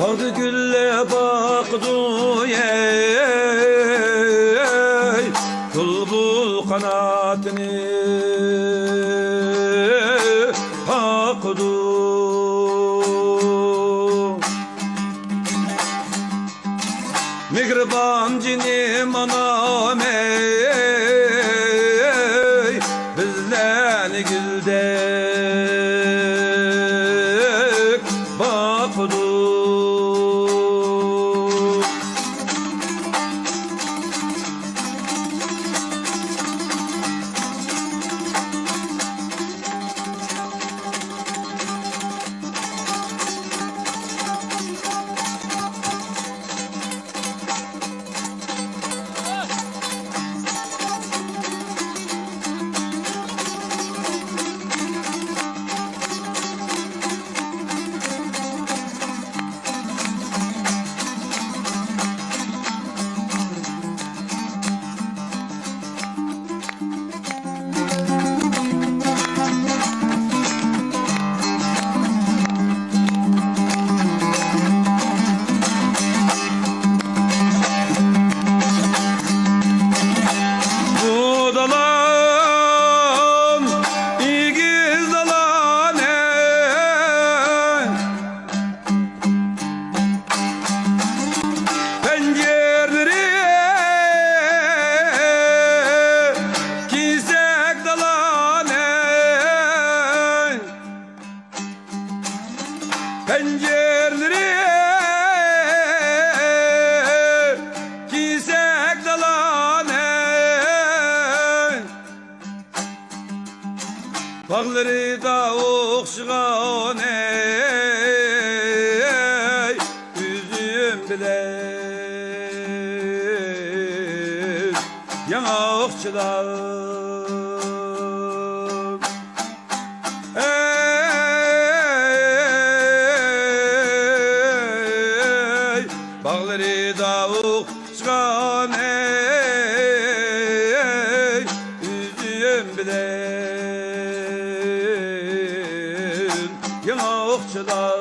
Baktı gülle baktı ey Bulbul kanatını akdı. Mihriban cinim anam ey bizlerni güldek bakdı. Pencereleri kisek dalane, bağları da okşuğan ey üzüm bilen yanakçılar. Bağları davuk çıkan ey üzüm bilen yanakçılar.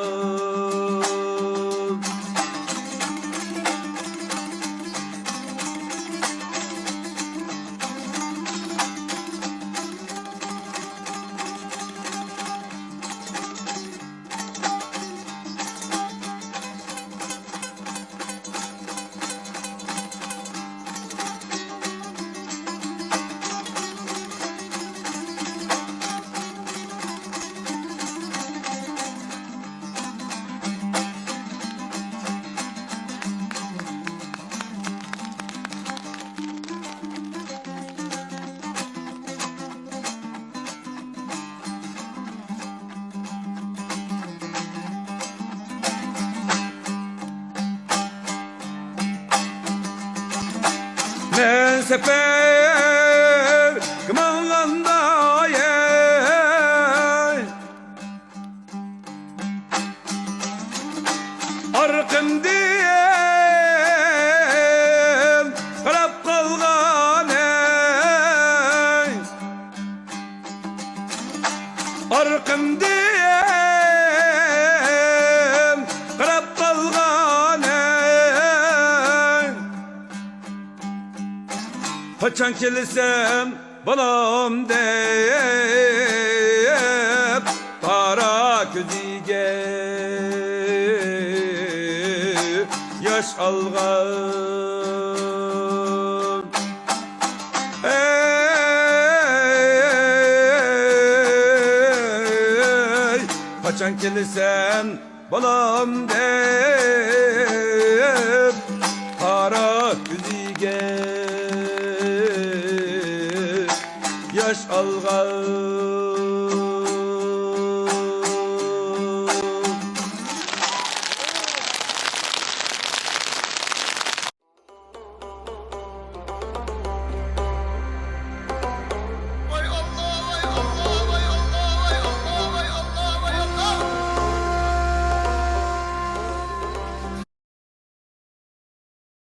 Ben sefer kımağında yer arkım diyem karab kalgan ey arkım diyem karab kalgan ey kaçan kilisem balam deyip para gözüge yaş algan ey kaçan kilisem balam deyip para gözüge yaş algan.